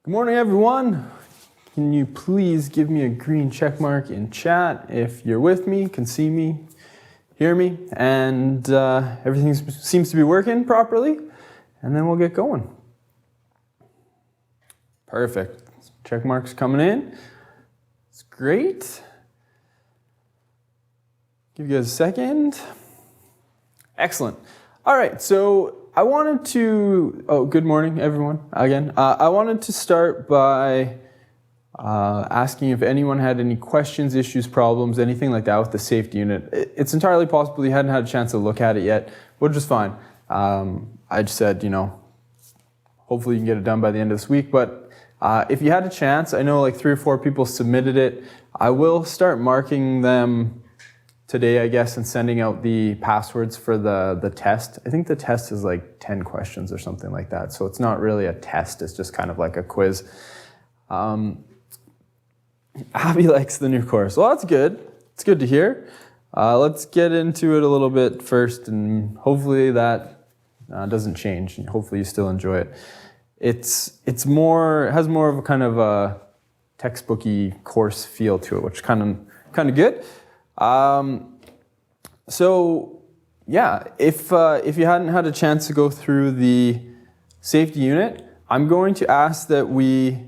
Good morning, everyone. Can you please give me a green check mark in chat if you're with me, can see me, hear me, and everything seems to be working properly, and then we'll get going. Perfect. Check marks coming in. It's great. Give you guys a second. Excellent. All right, so I wanted to, good morning, everyone, again. I wanted to start by asking if anyone had any questions, issues, problems, anything like that with the safety unit. It's entirely possible you hadn't had a chance to look at it yet, which is fine. I just said, hopefully you can get it done by the end of this week, but if you had a chance, I know like 3 or 4 people submitted it. I will start marking them today, I guess, and sending out the passwords for the test. I think the test is like 10 questions or something like that. So it's not really a test, it's just kind of like a quiz. Abby likes the new course. Well, that's good. It's good to hear. Let's get into it a little bit first, and hopefully that doesn't change. Hopefully you still enjoy it. It has more of a kind of a textbooky course feel to it, which is kind of good. So yeah, if you hadn't had a chance to go through the safety unit, I'm going to ask that we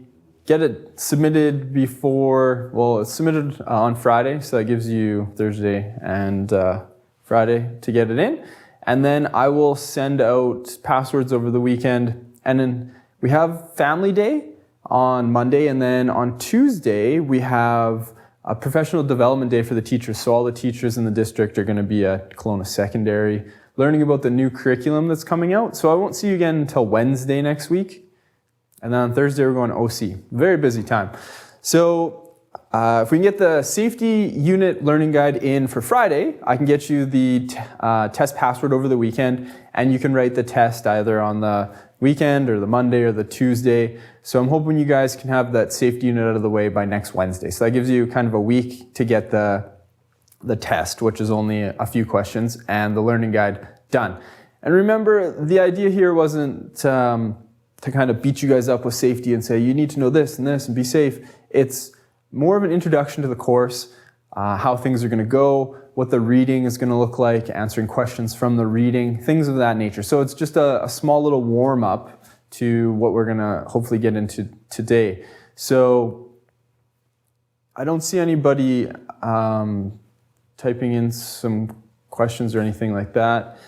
get it submitted before, well, it's submitted on Friday, so that gives you Thursday and Friday to get it in. And then I will send out passwords over the weekend. And then we have Family Day on Monday, and then on Tuesday we have a professional development day for the teachers. So all the teachers in the district are going to be at Kelowna Secondary learning about the new curriculum that's coming out. So I won't see you again until Wednesday next week. And then on Thursday we're going to OC. Very busy time. So if we can get the safety unit learning guide in for Friday, I can get you the test password over the weekend, and you can write the test either on the weekend or the Monday or the Tuesday. So I'm hoping you guys can have that safety unit out of the way by next Wednesday. So that gives you kind of a week to get the test, which is only a few questions, and the learning guide done. And remember, the idea here wasn't to kind of beat you guys up with safety and say, you need to know this and be safe. It's more of an introduction to the course, how things are going to go, what the reading is going to look like, answering questions from the reading, things of that nature. So it's just a small little warm-up to what we're going to hopefully get into today. So I don't see anybody typing in some questions or anything like that.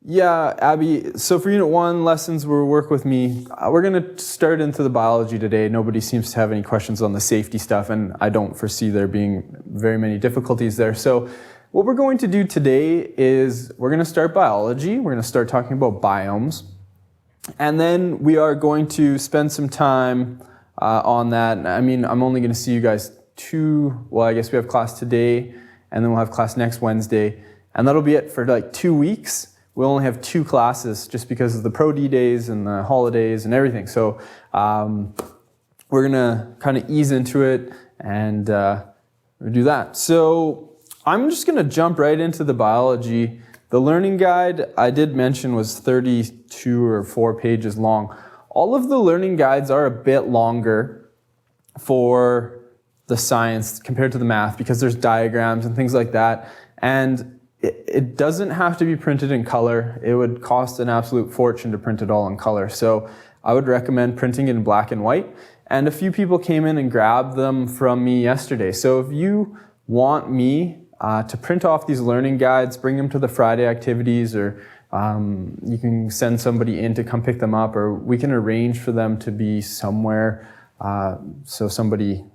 Yeah, Abby, so for Unit 1 lessons will work with me. We're going to start into the biology today. Nobody seems to have any questions on the safety stuff, and I don't foresee there being very many difficulties there. So what we're going to do today is we're going to start biology. We're going to start talking about biomes. And then we are going to spend some time on that. I mean, I'm only going to see you guys I guess we have class today, and then we'll have class next Wednesday. And that'll be it for like 2 weeks. We'll only have 2 classes just because of the Pro D days and the holidays and everything. So we're going to kind of ease into it and do that. So I'm just going to jump right into the biology. The learning guide I did mention was 32 or 4 pages long. All of the learning guides are a bit longer for the science compared to the math because there's diagrams and things like that. And it doesn't have to be printed in color. It would cost an absolute fortune to print it all in color. So I would recommend printing it in black and white. And a few people came in and grabbed them from me yesterday. So if you want me to print off these learning guides, bring them to the Friday activities, or you can send somebody in to come pick them up, or we can arrange for them to be somewhere so somebody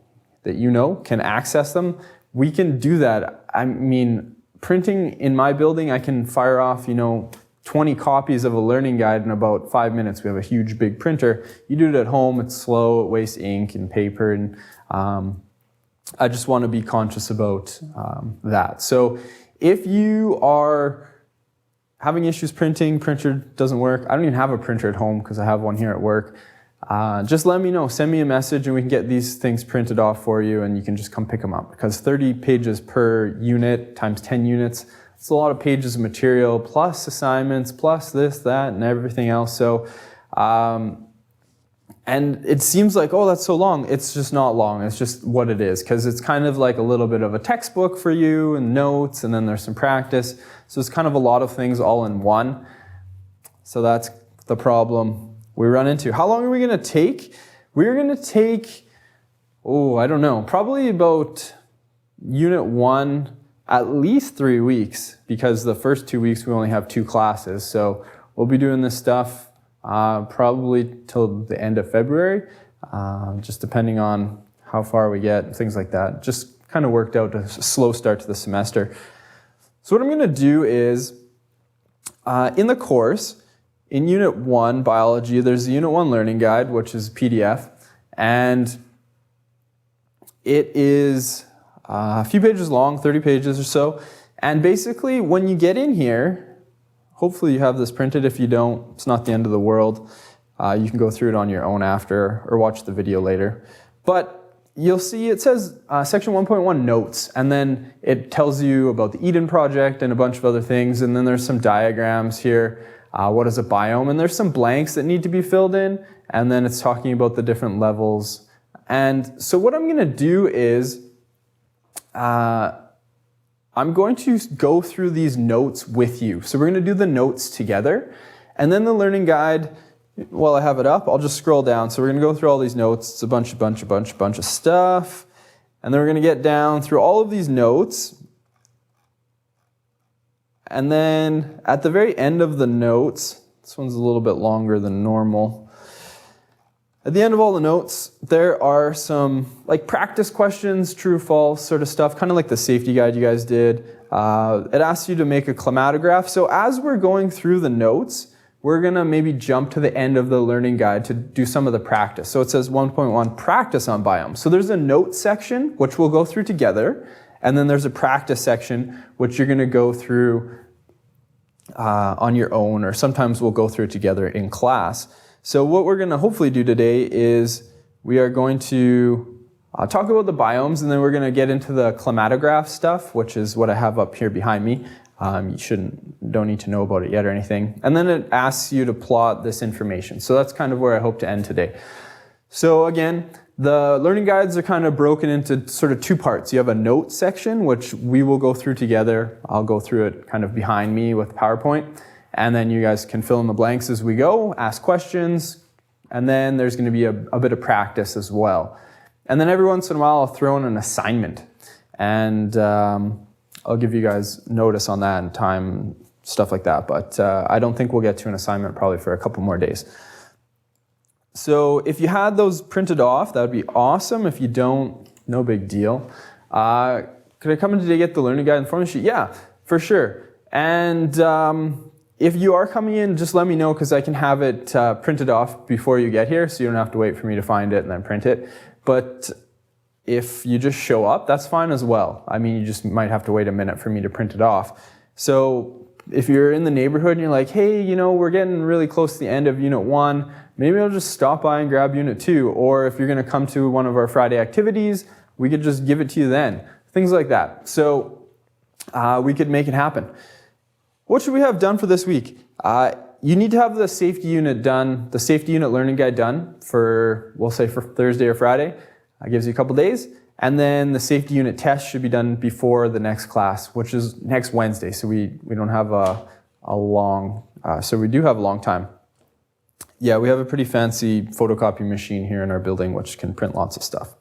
that you know can access them. We can do that. I mean, printing in my building, I can fire off, 20 copies of a learning guide in about 5 minutes. We have a huge, big printer. You do it at home, it's slow, it wastes ink and paper, and I just want to be conscious about that. So if you are having issues printing, printer doesn't work, I don't even have a printer at home because I have one here at work, just let me know. Send me a message and we can get these things printed off for you, and you can just come pick them up. Because 30 pages per unit times 10 units, it's a lot of pages of material, plus assignments, plus this, that, and everything else. So And it seems like, oh, that's so long. It's just not long. It's just what it is, because it's kind of like a little bit of a textbook for you and notes, and then there's some practice. So it's kind of a lot of things all in one. So that's the problem we run into. How long are we going to take? We're going to take, I don't know, probably about Unit 1, at least 3 weeks, because the first 2 weeks we only have 2 classes. So we'll be doing this stuff probably till the end of February, just depending on how far we get and things like that. Just kind of worked out a slow start to the semester. So what I'm going to do is, in the course, in Unit 1, Biology, there's a Unit 1 Learning Guide, which is PDF, and it is a few pages long, 30 pages or so, and basically when you get in here, hopefully you have this printed. If you don't, it's not the end of the world. You can go through it on your own after or watch the video later. But you'll see it says section 1.1 notes, and then it tells you about the Eden project and a bunch of other things, and then there's some diagrams here. What is a biome? And there's some blanks that need to be filled in, and then it's talking about the different levels. And so what I'm going to do is I'm going to go through these notes with you. So we're going to do the notes together. And then the learning guide, while I have it up, I'll just scroll down. So we're going to go through all these notes. It's a bunch of stuff. And then we're going to get down through all of these notes. And then at the very end of the notes, this one's a little bit longer than normal. At the end of all the notes, there are some like practice questions, true, false sort of stuff, kind of like the safety guide you guys did. It asks you to make a climatograph. So as we're going through the notes, we're going to maybe jump to the end of the learning guide to do some of the practice. So it says 1.1 practice on biomes. So there's a note section, which we'll go through together. And then there's a practice section, which you're going to go through on your own, or sometimes we'll go through it together in class. So what we're going to hopefully do today is we are going to talk about the biomes, and then we're going to get into the climatograph stuff, which is what I have up here behind me. You don't need to know about it yet or anything. And then it asks you to plot this information. So that's kind of where I hope to end today. So again, the learning guides are kind of broken into sort of 2 parts. You have a note section, which we will go through together. I'll go through it kind of behind me with PowerPoint. And then you guys can fill in the blanks as we go, ask questions, and then there's going to be a bit of practice as well. And then every once in a while I'll throw in an assignment, and I'll give you guys notice on that and time, stuff like that. But I don't think we'll get to an assignment probably for a couple more days. So if you had those printed off, that would be awesome. If you don't, no big deal. Could I come in today to get the learning guide and formula sheet? Yeah, for sure. And if you are coming in, just let me know, because I can have it printed off before you get here, so you don't have to wait for me to find it and then print it. But if you just show up, that's fine as well. I mean, you just might have to wait a minute for me to print it off. So if you're in the neighborhood and you're like, hey, we're getting really close to the end of Unit 1, maybe I'll just stop by and grab Unit 2. Or if you're going to come to one of our Friday activities, we could just give it to you then. Things like that. So we could make it happen. What should we have done for this week? You need to have the safety unit done, the safety unit learning guide done for, we'll say for Thursday or Friday. That gives you a couple days. And then the safety unit test should be done before the next class, which is next Wednesday. So we don't have a long, so we do have a long time. Yeah, we have a pretty fancy photocopy machine here in our building, which can print lots of stuff.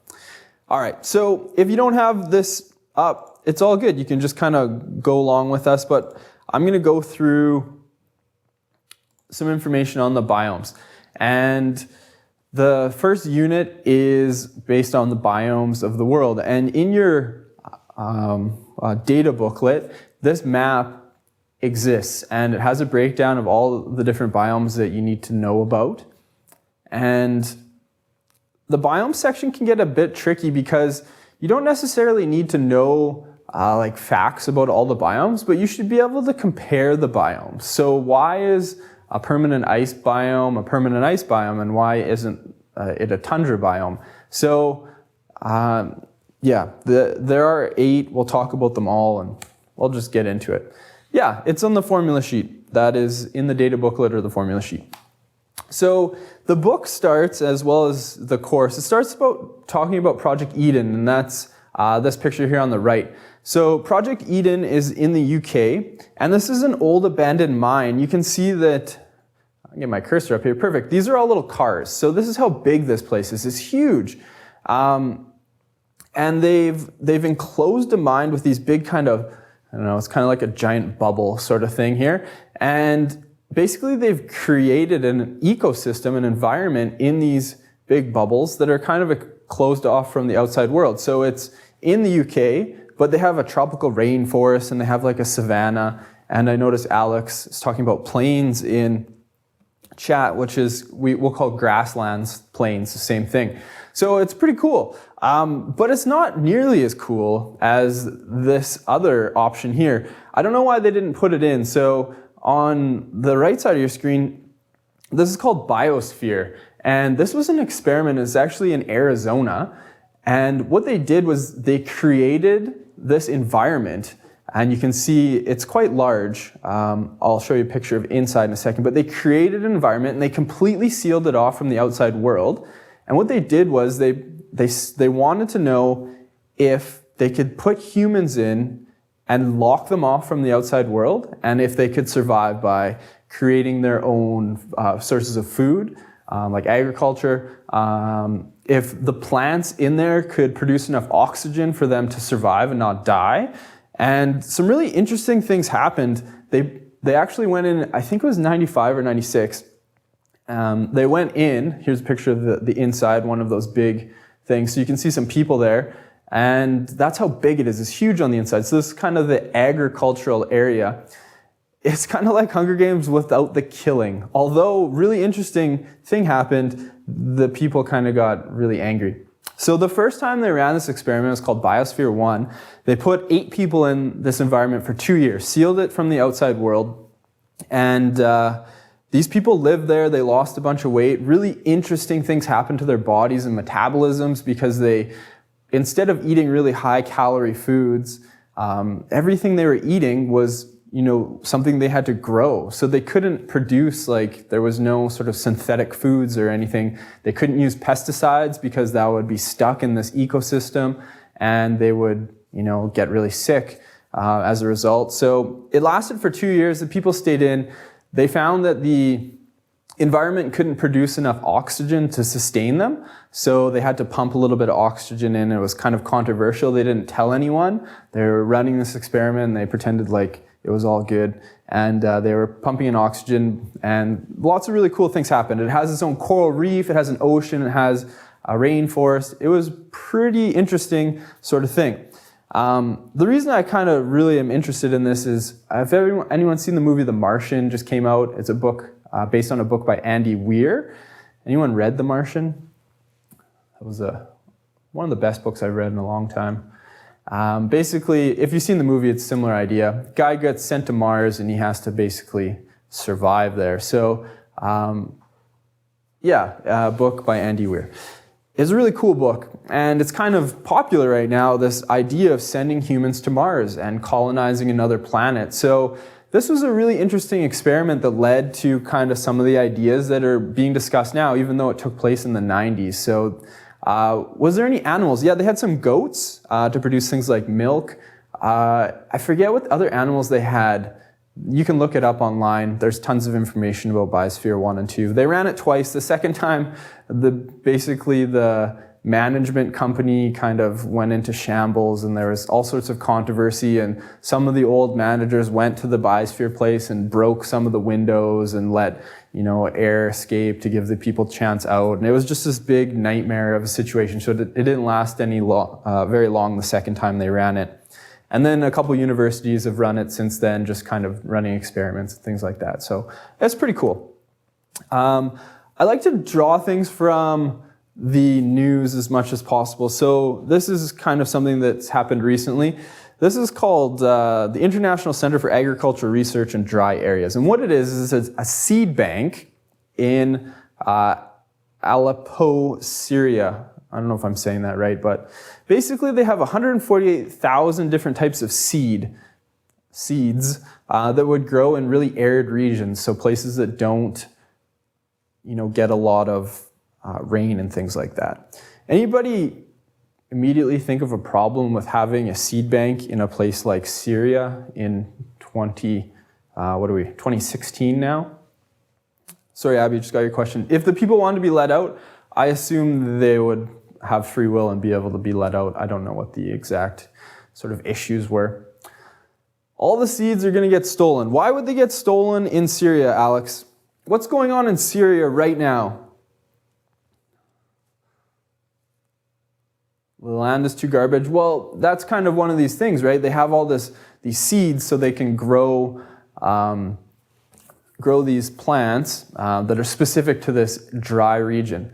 All right, so if you don't have this up, it's all good. You can just kind of go along with us, but I'm going to go through some information on the biomes. And the first unit is based on the biomes of the world. And in your data booklet, this map exists, and it has a breakdown of all the different biomes that you need to know about. And the biome section can get a bit tricky because you don't necessarily need to know like facts about all the biomes, but you should be able to compare the biomes. So why is a permanent ice biome a permanent ice biome, and why isn't it a tundra biome? So yeah, there are 8. We'll talk about them all, and we'll just get into it. Yeah, it's on the formula sheet. That is in the data booklet or the formula sheet. So the book starts, as well as the course, it starts talking about Project Eden, and that's this picture here on the right. So Project Eden is in the UK, and this is an old abandoned mine. You can see that, I'll get my cursor up here, perfect. These are all little cars. So this is how big this place is. It's huge. And they've enclosed a mine with these big kind of, I don't know, it's kind of like a giant bubble sort of thing here. And basically they've created an ecosystem, an environment in these big bubbles that are kind of closed off from the outside world. So it's in the UK, but they have a tropical rainforest and they have like a savanna. And I noticed Alex is talking about plains in chat, which is, we'll call grasslands plains, the same thing. So it's pretty cool. But it's not nearly as cool as this other option here. I don't know why they didn't put it in. So on the right side of your screen, this is called Biosphere. And this was an experiment. It's actually in Arizona. And what they did was they created this environment. And you can see it's quite large. I'll show you a picture of inside in a second. But they created an environment and they completely sealed it off from the outside world. And what they did was they wanted to know if they could put humans in and lock them off from the outside world, and if they could survive by creating their own sources of food, like agriculture, if the plants in there could produce enough oxygen for them to survive and not die. And some really interesting things happened. They actually went in, I think it was 95 or 96. They went in, here's a picture of the inside, one of those big things. So you can see some people there. And that's how big it is. It's huge on the inside. So this is kind of the agricultural area. It's kind of like Hunger Games without the killing. Although, really interesting thing happened, the people kind of got really angry. So the first time they ran this experiment, it was called Biosphere 1. They put 8 people in this environment for 2 years, sealed it from the outside world. And these people lived there, they lost a bunch of weight. Really interesting things happened to their bodies and metabolisms because they, instead of eating really high calorie foods, everything they were eating was, something they had to grow. So they couldn't produce, there was no sort of synthetic foods or anything. They couldn't use pesticides because that would be stuck in this ecosystem and they would, get really sick as a result. So it lasted for 2 years. The people stayed in. They found that the environment couldn't produce enough oxygen to sustain them, so they had to pump a little bit of oxygen in. It was kind of controversial. They didn't tell anyone. They were running this experiment and they pretended like it was all good. And they were pumping in oxygen and lots of really cool things happened. It has its own coral reef, it has an ocean, it has a rainforest. It was pretty interesting sort of thing. The reason I kind of really am interested in this is, if anyone seen the movie The Martian, just came out. It's a book based on a book by Andy Weir. Anyone read The Martian? That was one of the best books I've read in a long time. Basically, if you've seen the movie, it's a similar idea. Guy gets sent to Mars and he has to basically survive there. So, a book by Andy Weir. It's a really cool book, and it's kind of popular right now, this idea of sending humans to Mars and colonizing another planet. So this was a really interesting experiment that led to kind of some of the ideas that are being discussed now, even though it took place in the 90s. So was there any animals? Yeah, they had some goats to produce things like milk. I forget what other animals they had. You can look it up online. There's tons of information about Biosphere 1 and 2. They ran it twice. The second time, basically the management company kind of went into shambles and there was all sorts of controversy, and some of the old managers went to the Biosphere place and broke some of the windows and let air escape to give the people a chance out. And it was just this big nightmare of a situation. So it didn't last very long the second time they ran it. And then a couple universities have run it since then, just kind of running experiments and things like that. So that's pretty cool. I like to draw things from the news as much as possible. So this is kind of something that's happened recently. This is called the International Center for Agricultural Research in Dry Areas. And what it is a seed bank in Aleppo, Syria. I don't know if I'm saying that right, but basically they have 148,000 different types of seeds that would grow in really arid regions. So places that don't, get a lot of rain and things like that. Anybody immediately think of a problem with having a seed bank in a place like Syria in 2016 now? Sorry, Abby, just got your question. If the people wanted to be let out, I assume they would have free will and be able to be let out. I don't know what the exact sort of issues were. All the seeds are going to get stolen. Why would they get stolen in Syria, Alex? What's going on in Syria right now? The land is too garbage. Well, that's kind of one of these things, right? They have all these seeds so they can grow these plants that are specific to this dry region.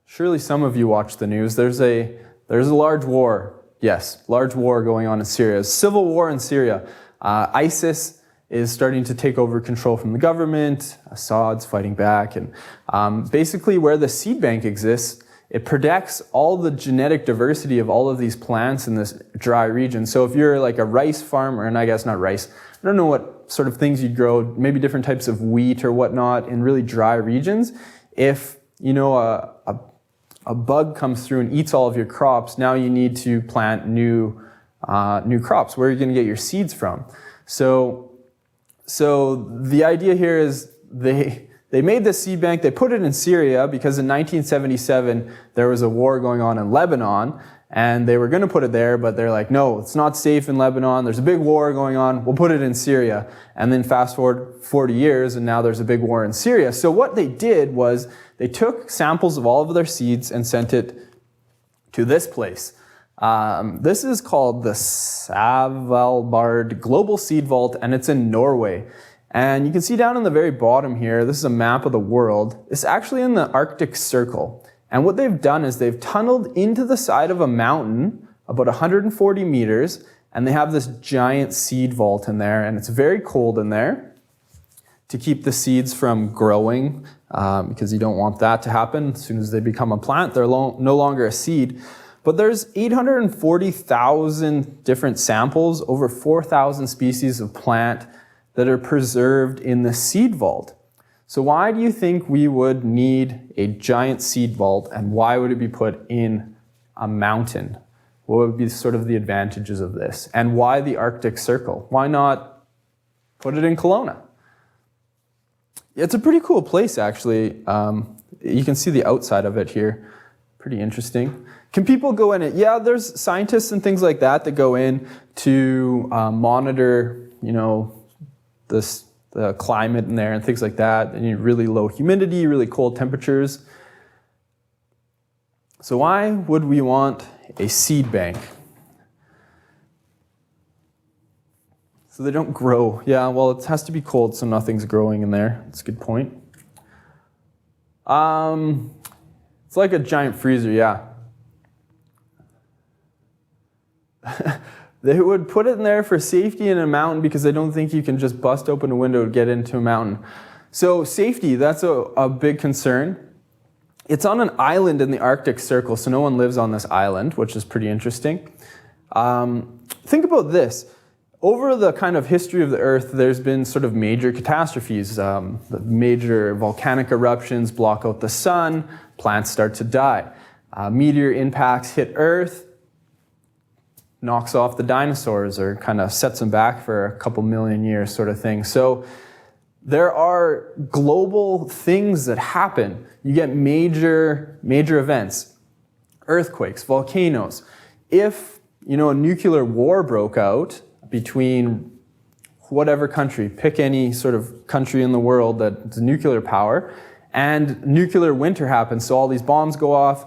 Surely some of you watch the news. There's a large war. Yes, large war going on in Syria. Civil war in Syria. ISIS is starting to take over control from the government. Assad's fighting back. And basically where the seed bank exists, it protects all the genetic diversity of all of these plants in this dry region. So if you're like a rice farmer, and I guess not rice, I don't know what sort of things you'd grow, maybe different types of wheat or whatnot in really dry regions. If, a bug comes through and eats all of your crops, now you need to plant new crops. Where are you going to get your seeds from? So the idea here is they made this seed bank, they put it in Syria because in 1977 there was a war going on in Lebanon, and they were going to put it there, but they're like, no, it's not safe in Lebanon. There's a big war going on. We'll put it in Syria. And then fast forward 40 years, and now there's a big war in Syria. So what they did was they took samples of all of their seeds and sent it to this place. This is called the Svalbard Global Seed Vault, and it's in Norway. And you can see down in the very bottom here, this is a map of the world. It's actually in the Arctic Circle. And what they've done is they've tunneled into the side of a mountain about 140 meters, and they have this giant seed vault in there, and it's very cold in there to keep the seeds from growing, because you don't want that to happen. As soon as they become a plant, they're no longer a seed. But there's 840,000 different samples, over 4,000 species of plant that are preserved in the seed vault. So why do you think we would need a giant seed vault, and why would it be put in a mountain? What would be sort of the advantages of this? And why the Arctic Circle? Why not put it in Kelowna? It's a pretty cool place, actually. You can see the outside of it here. Pretty interesting. Can people go in it? Yeah, there's scientists and things like that go in to monitor, the climate in there and things like that. And you need really low humidity, really cold temperatures. So why would we want a seed bank? So they don't grow. Yeah, well, it has to be cold, so nothing's growing in there. That's a good point. It's like a giant freezer, yeah. They would put it in there for safety in a mountain because they don't think you can just bust open a window to get into a mountain. So safety, that's a big concern. It's on an island in the Arctic Circle, so no one lives on this island, which is pretty interesting. Think about this. Over the kind of history of the Earth, there's been sort of major catastrophes. The major volcanic eruptions block out the sun, plants start to die. Meteor impacts hit Earth, knocks off the dinosaurs or kind of sets them back for a couple million years sort of thing. So there are global things that happen. You get major events, earthquakes, volcanoes. If, a nuclear war broke out between whatever country, pick any sort of country in the world that's nuclear power, and nuclear winter happens, so all these bombs go off,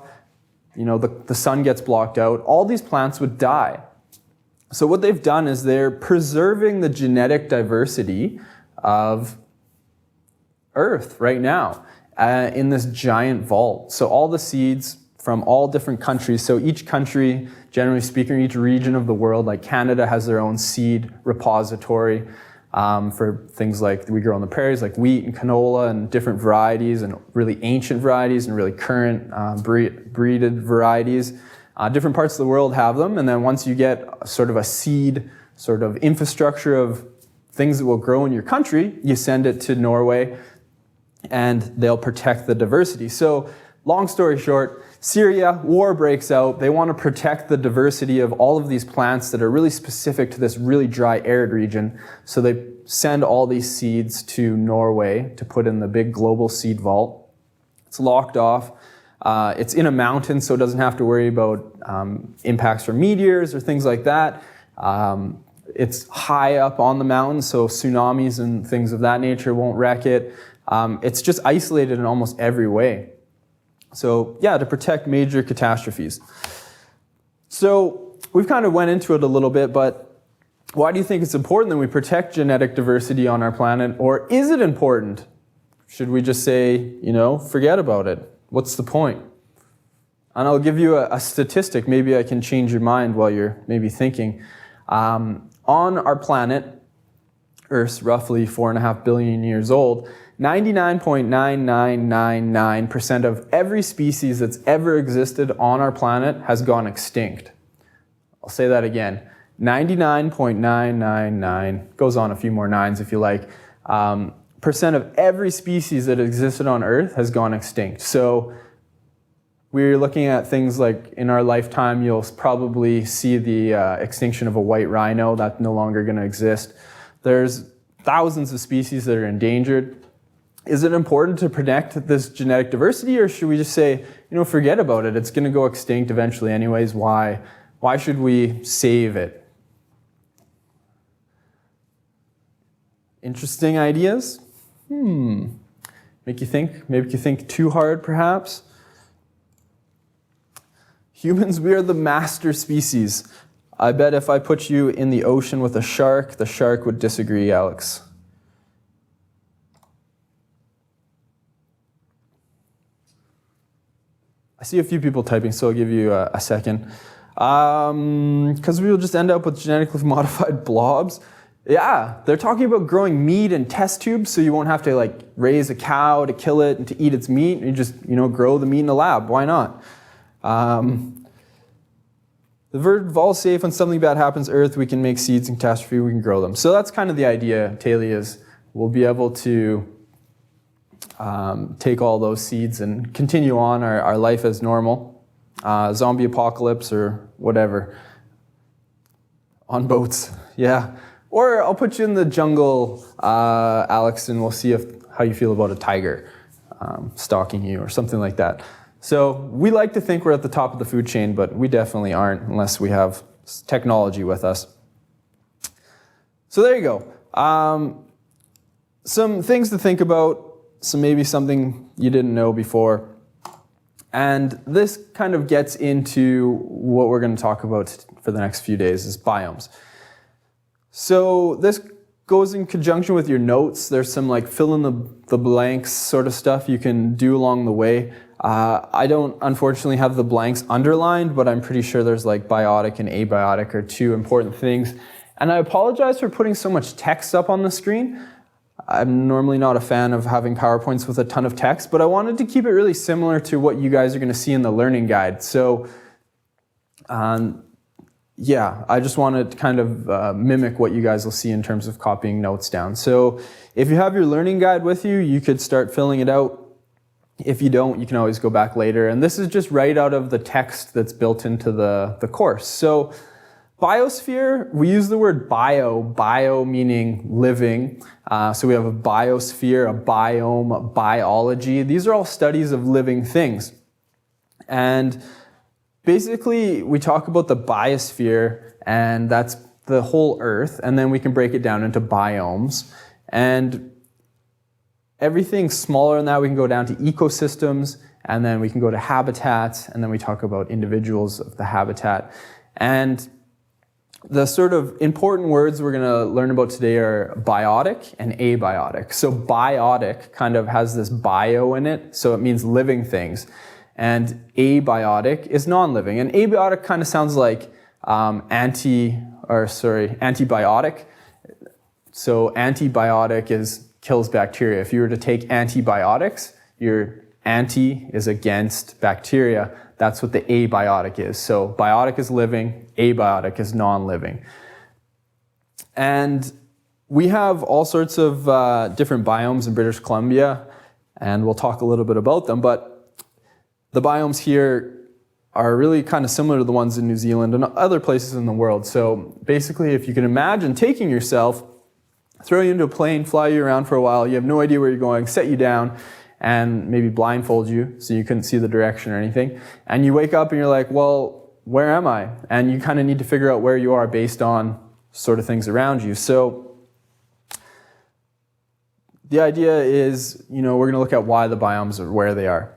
the sun gets blocked out, all these plants would die. So what they've done is they're preserving the genetic diversity of Earth right now in this giant vault. So all the seeds from all different countries, so each country, generally speaking, each region of the world, like Canada has their own seed repository for things like we grow on the prairies, like wheat and canola and different varieties and really ancient varieties and really current breeded varieties. Different parts of the world have them, and then once you get sort of a seed sort of infrastructure of things that will grow in your country, you send it to Norway and they'll protect the diversity. So long story short, Syria, war breaks out. They want to protect the diversity of all of these plants that are really specific to this really dry, arid region. So they send all these seeds to Norway to put in the big global seed vault. It's locked off. It's in a mountain, so it doesn't have to worry about impacts from meteors or things like that. It's high up on the mountain, so tsunamis and things of that nature won't wreck it. It's just isolated in almost every way. So yeah, to protect major catastrophes. So we've kind of went into it a little bit, but why do you think it's important that we protect genetic diversity on our planet? Or is it important? Should we just say, forget about it? What's the point? And I'll give you a statistic. Maybe I can change your mind while you're maybe thinking. On our planet, Earth's roughly 4.5 billion years old, 99.9999% of every species that's ever existed on our planet has gone extinct. I'll say that again. 99.999, goes on a few more nines if you like, percent of every species that existed on Earth has gone extinct. So we're looking at things like in our lifetime, you'll probably see the extinction of a white rhino. That's no longer going to exist. There's thousands of species that are endangered. Is it important to protect this genetic diversity, or should we just say, forget about it? It's going to go extinct eventually anyways. Why should we save it? Interesting ideas? Make you think? Maybe you think too hard, perhaps? Humans, we are the master species. I bet if I put you in the ocean with a shark, the shark would disagree, Alex. I see a few people typing, so I'll give you a second. Because we will just end up with genetically modified blobs. Yeah, they're talking about growing meat in test tubes, so you won't have to raise a cow to kill it and to eat its meat. You just grow the meat in the lab. Why not? The verb all safe when something bad happens to Earth, we can make seeds in catastrophe, we can grow them. So that's kind of the idea, Taylor, is we'll be able to take all those seeds and continue on our life as normal. Zombie apocalypse or whatever. On boats, yeah. Or I'll put you in the jungle, Alex, and we'll see how you feel about a tiger stalking you or something like that. So we like to think we're at the top of the food chain, but we definitely aren't unless we have technology with us. So there you go. Some things to think about. So maybe something you didn't know before. And this kind of gets into what we're going to talk about for the next few days is biomes. So this goes in conjunction with your notes. There's some fill in the blanks sort of stuff you can do along the way. I don't unfortunately have the blanks underlined, but I'm pretty sure there's biotic and abiotic are two important things. And I apologize for putting so much text up on the screen. I'm normally not a fan of having PowerPoints with a ton of text, but I wanted to keep it really similar to what you guys are going to see in the learning guide. So, yeah, I just wanted to kind of mimic what you guys will see in terms of copying notes down. So if you have your learning guide with you, you could start filling it out. If you don't, you can always go back later. And this is just right out of the text that's built into the course. So biosphere, we use the word bio meaning living. So we have a biosphere, a biome, a biology. These are all studies of living things. And basically, we talk about the biosphere, and that's the whole Earth, and then we can break it down into biomes. And everything smaller than that, we can go down to ecosystems, and then we can go to habitats, and then we talk about individuals of the habitat. And the sort of important words we're going to learn about today are biotic and abiotic. So biotic kind of has this bio in it, so it means living things. And abiotic is non-living. And abiotic kind of sounds like antibiotic. So antibiotic kills bacteria. If you were to take antibiotics, your anti is against bacteria. That's what the abiotic is. So biotic is living, abiotic is non-living. And we have all sorts of different biomes in British Columbia. and we'll talk a little bit about them. But the biomes here are really kind of similar to the ones in New Zealand and other places in the world. So basically, if you can imagine taking yourself, throw you into a plane, fly you around for a while, you have no idea where you're going, set you down, and maybe blindfold you so you couldn't see the direction or anything. And you wake up and you're like, well, where am I? And you kind of need to figure out where you are based on sort of things around you. So the idea is, we're going to look at why the biomes are where they are.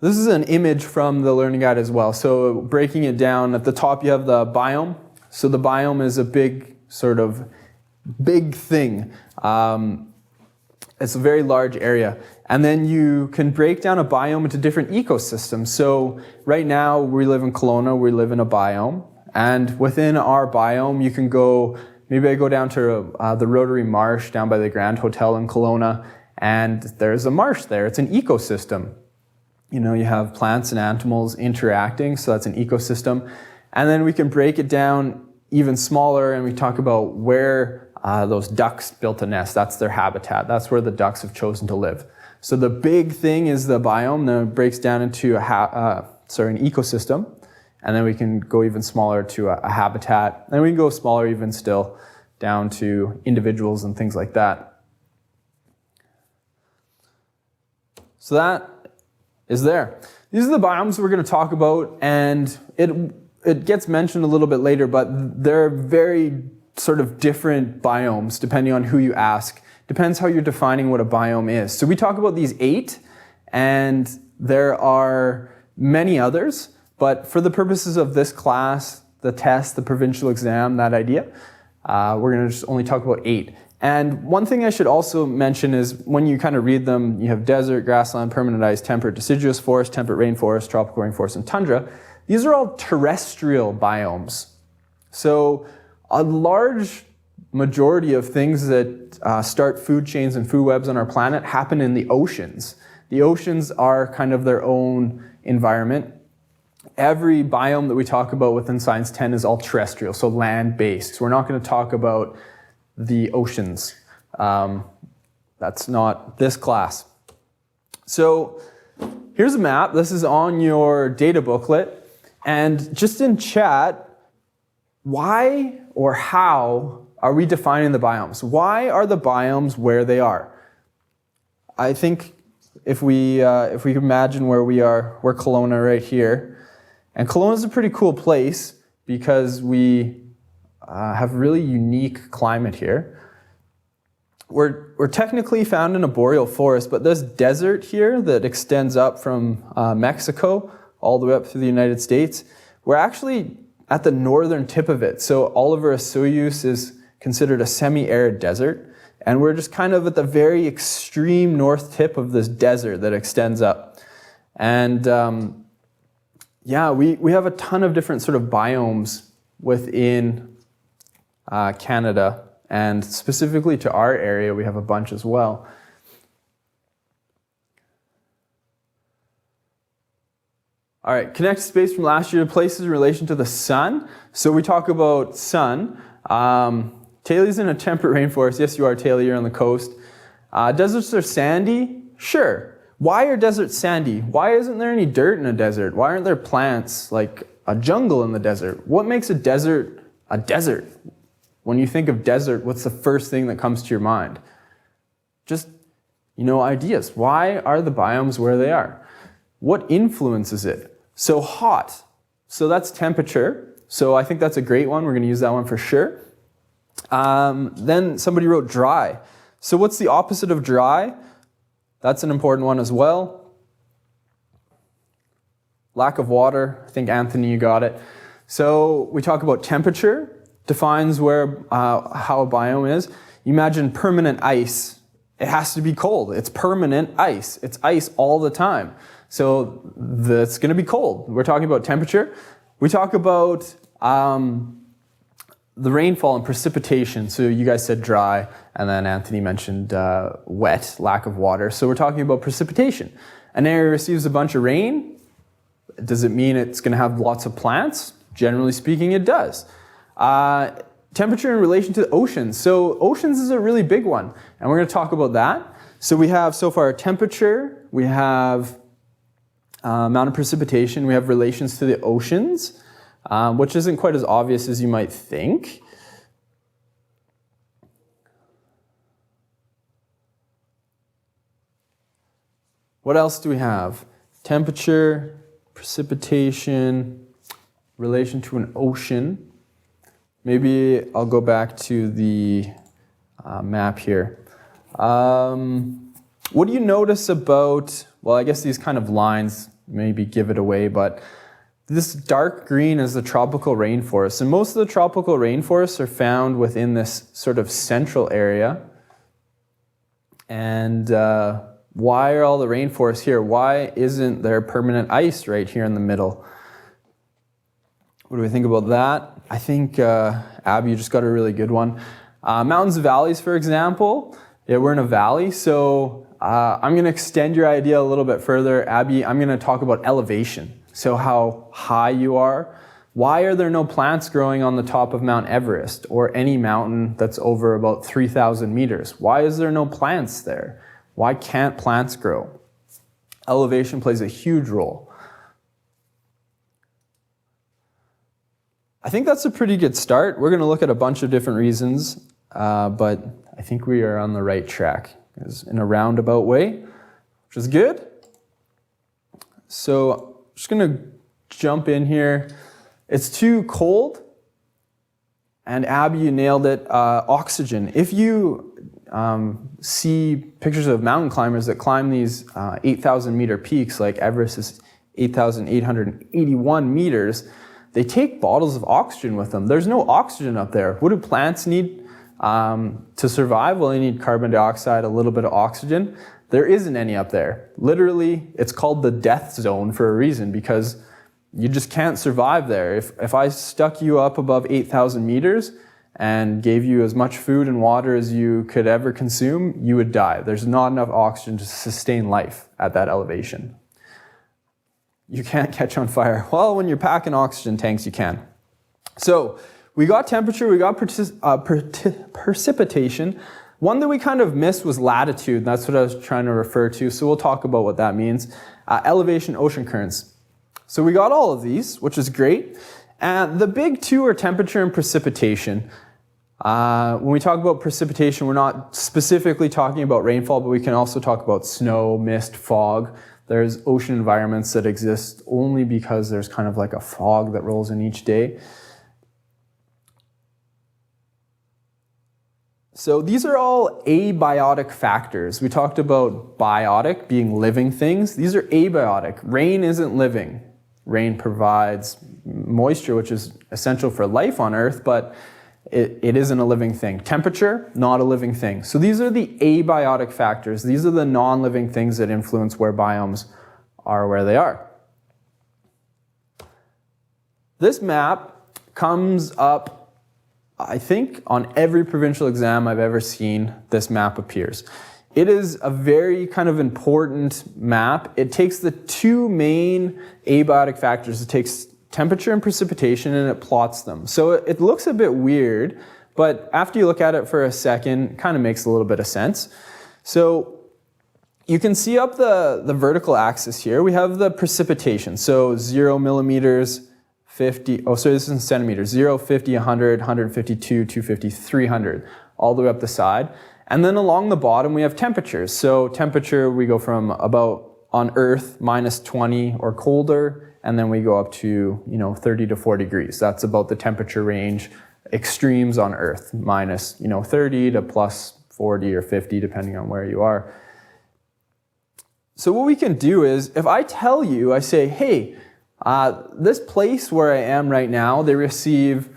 This is an image from the learning guide as well. So breaking it down, at the top you have the biome. So the biome is a big thing. It's a very large area. And then you can break down a biome into different ecosystems. So right now we live in Kelowna, we live in a biome. And within our biome you can go, maybe I go down to the Rotary Marsh down by the Grand Hotel in Kelowna, and there's a marsh there. It's an ecosystem. You have plants and animals interacting, so that's an ecosystem. And then we can break it down even smaller, and we talk about where those ducks built a nest. That's their habitat. That's where the ducks have chosen to live. So the big thing is the biome. Then it breaks down into an ecosystem, and then we can go even smaller to a habitat. And we can go smaller even still down to individuals and things like that. So that is there. These are the biomes we're going to talk about, and it gets mentioned a little bit later, but they're very sort of different biomes depending on who you ask. Depends how you're defining what a biome is. So we talk about these 8, and there are many others, but for the purposes of this class, the test, the provincial exam, that idea, we're going to just only talk about 8. And one thing I should also mention is when you kind of read them, you have desert, grassland, permanent ice, temperate, deciduous forest, temperate rainforest, tropical rainforest, and tundra. These are all terrestrial biomes. So a large majority of things that start food chains and food webs on our planet happen in the oceans. The oceans are kind of their own environment. Every biome that we talk about within Science 10 is all terrestrial, so land-based. So we're not going to talk about the oceans. That's not this class. So here's a map. This is on your data booklet. And just in chat, why or how are we defining the biomes? Why are the biomes where they are? I think if we imagine where we are, we're Kelowna right here. And Kelowna is a pretty cool place because we have really unique climate here. We're technically found in a boreal forest, but this desert here that extends up from Mexico all the way up through the United States, we're actually at the northern tip of it. So Oliver Osoyoos is considered a semi-arid desert, and we're just kind of at the very extreme north tip of this desert that extends up. And we have a ton of different sort of biomes within Canada, and specifically to our area, we have a bunch as well. All right, connect space from last year to places in relation to the sun. So we talk about sun. Taylor's in a temperate rainforest. Yes, you are, Taylor, you're on the coast. Deserts are sandy? Sure. Why are deserts sandy? Why isn't there any dirt in a desert? Why aren't there plants like a jungle in the desert? What makes a desert a desert? When you think of desert, what's the first thing that comes to your mind? Just, ideas. Why are the biomes where they are? What influences it? So hot. So that's temperature. So I think that's a great one. We're going to use that one for sure. Then somebody wrote dry. So what's the opposite of dry? That's an important one as well. Lack of water. I think, Anthony, you got it. So we talk about temperature. Defines where how a biome is. You imagine permanent ice. It has to be cold. It's permanent ice. It's ice all the time. So that's going to be cold. We're talking about temperature. We talk about the rainfall and precipitation. So you guys said dry, and then Anthony mentioned wet, lack of water. So we're talking about precipitation. An area receives a bunch of rain. Does it mean it's going to have lots of plants? Generally speaking, it does. Temperature in relation to the oceans. So oceans is a really big one, and we're going to talk about that. So we have so far temperature, we have amount of precipitation, we have relations to the oceans, which isn't quite as obvious as you might think. What else do we have? Temperature, precipitation, relation to an ocean. Maybe I'll go back to the map here. What do you notice about, well, I guess these kind of lines maybe give it away, but this dark green is the tropical rainforest. And most of the tropical rainforests are found within this sort of central area. And why are all the rainforests here? Why isn't there permanent ice right here in the middle? What do we think about that? I think, Abby, you just got a really good one. Mountains and valleys, for example. Yeah, we're in a valley, so I'm going to extend your idea a little bit further. Abby, I'm going to talk about elevation. So how high you are. Why are there no plants growing on the top of Mount Everest or any mountain that's over about 3,000 meters? Why is there no plants there? Why can't plants grow? Elevation plays a huge role. I think that's a pretty good start. We're going to look at a bunch of different reasons, but I think we are on the right track in a roundabout way, which is good. So I'm just going to jump in here. It's too cold, and Abby, you nailed it. Oxygen. If you see pictures of mountain climbers that climb these 8,000 meter peaks, like Everest is 8,881 meters, they take bottles of oxygen with them. There's no oxygen up there. What do plants need to survive? Well, they need carbon dioxide, a little bit of oxygen. There isn't any up there. Literally, it's called the death zone for a reason, because you just can't survive there. If I stuck you up above 8,000 meters and gave you as much food and water as you could ever consume, you would die. There's not enough oxygen to sustain life at that elevation. You can't catch on fire. Well, when you're packing oxygen tanks, you can. So we got temperature, we got precipitation. One that we kind of missed was latitude. That's what I was trying to refer to. So we'll talk about what that means. Elevation, ocean currents. So we got all of these, which is great. And the big two are temperature and precipitation. When we talk about precipitation, we're not specifically talking about rainfall, but we can also talk about snow, mist, fog. There's ocean environments that exist only because there's kind of like a fog that rolls in each day. So these are all abiotic factors. We talked about biotic being living things. These are abiotic. Rain isn't living. Rain provides moisture, which is essential for life on Earth, but it isn't a living thing. Temperature, not a living thing. So these are the abiotic factors. These are the non-living things that influence where biomes are where they are. This map comes up, I think, on every provincial exam I've ever seen. This map appears. It is a very kind of important map. It takes the two main abiotic factors. It takes temperature and precipitation, and it plots them. So it looks a bit weird, but after you look at it for a second, it kind of makes a little bit of sense. So you can see up the vertical axis here, we have the precipitation. So 0 millimeters, 50, this is in centimeters, 0, 50, 100, 152, 250, 300, all the way up the side. And then along the bottom, we have temperatures. So temperature, we go from about, on Earth, minus 20 or colder, and then we go up to 30 to 40 degrees. That's about the temperature range. Extremes on Earth, minus 30 to plus 40 or 50, depending on where you are. So what we can do is, if I tell you, I say, hey, this place where I am right now, they receive,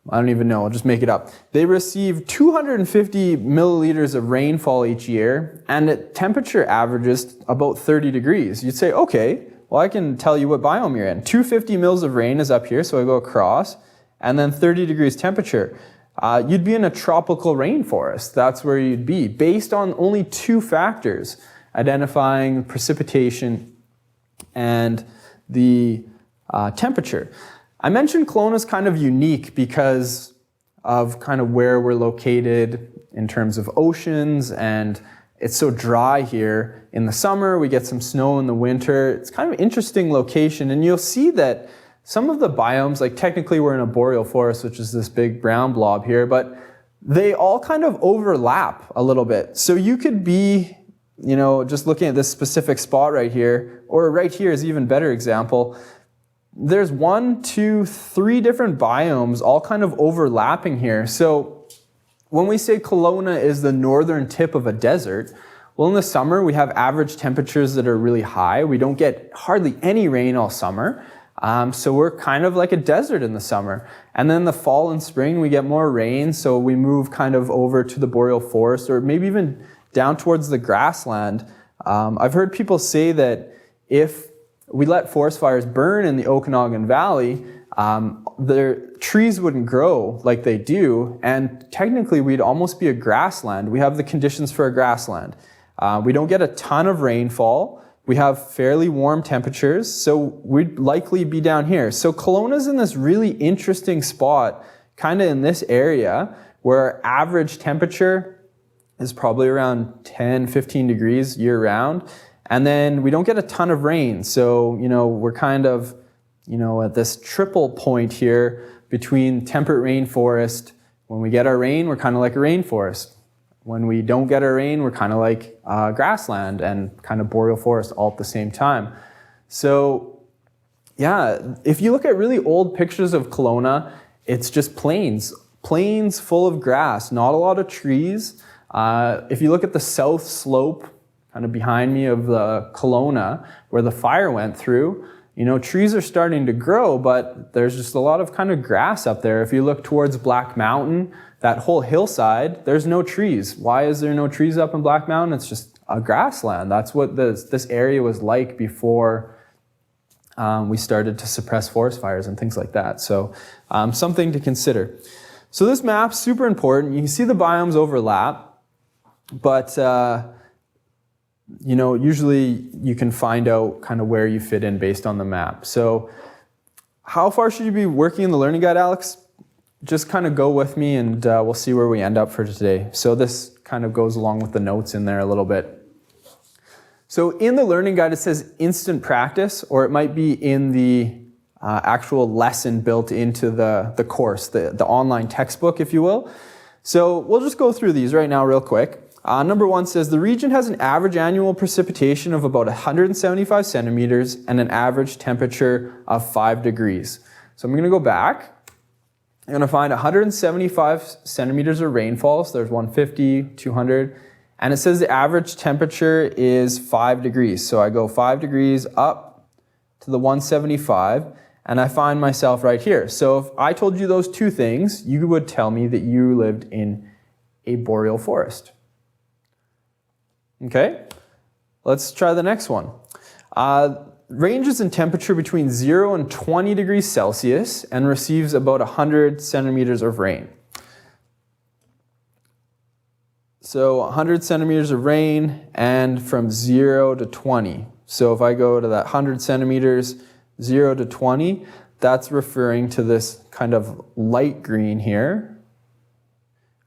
I don't even know, I'll just make it up. They receive 250 milliliters of rainfall each year, and the temperature averages about 30 degrees. You'd say, okay, well, I can tell you what biome you're in. 250 mils of rain is up here, so I go across, and then 30 degrees temperature. You'd be in a tropical rainforest. That's where you'd be, based on only two factors, identifying precipitation and the temperature. I mentioned Kelowna's kind of unique because of kind of where we're located in terms of oceans, and it's so dry here in the summer. We get some snow in the winter. It's kind of an interesting location, and you'll see that some of the biomes, like technically we're in a boreal forest, which is this big brown blob here, but they all kind of overlap a little bit. So you could be, just looking at this specific spot right here, or right here is even better example. There's 1, 2, 3 different biomes all kind of overlapping here. So when we say Kelowna is the northern tip of a desert, well, in the summer we have average temperatures that are really high. We don't get hardly any rain all summer. So we're kind of like a desert in the summer. And then the fall and spring we get more rain, so we move kind of over to the boreal forest, or maybe even down towards the grassland. I've heard people say that if we let forest fires burn in the Okanagan Valley, their trees wouldn't grow like they do, and technically we'd almost be a grassland. We have the conditions for a grassland. We don't get a ton of rainfall. We have fairly warm temperatures, so we'd likely be down here. So Kelowna's in this really interesting spot, kind of in this area, where average temperature is probably around 10, 15 degrees year round. And then we don't get a ton of rain. So, we're kind of, at this triple point here between temperate rainforest. When we get our rain, we're kind of like a rainforest. When we don't get our rain, we're kind of like grassland and kind of boreal forest all at the same time. So, yeah, if you look at really old pictures of Kelowna, it's just plains full of grass, not a lot of trees. If you look at the south slope, kind of behind me of the Kelowna, where the fire went through, trees are starting to grow, but there's just a lot of kind of grass up there. If you look towards Black Mountain, that whole hillside, there's no trees. Why is there no trees up in Black Mountain? It's just a grassland. That's what this area was like before we started to suppress forest fires and things like that. So something to consider. So this map's super important. You can see the biomes overlap, but usually you can find out kind of where you fit in based on the map. So how far should you be working in the learning guide, Alex? Just kind of go with me and we'll see where we end up for today. So this kind of goes along with the notes in there a little bit. So in the learning guide, it says instant practice, or it might be in the actual lesson built into the course, the online textbook, if you will. So we'll just go through these right now real quick. Number 1 says the region has an average annual precipitation of about 175 centimeters and an average temperature of 5 degrees. So I'm going to go back. I'm going to find 175 centimeters of rainfall. So there's 150, 200. And it says the average temperature is 5 degrees. So I go 5 degrees up to the 175, and I find myself right here. So if I told you those two things, you would tell me that you lived in a boreal forest. Okay, let's try the next one. Ranges in temperature between 0 and 20 degrees Celsius and receives about 100 centimeters of rain. So 100 centimeters of rain and from 0 to 20. So if I go to that 100 centimeters, 0 to 20, that's referring to this kind of light green here,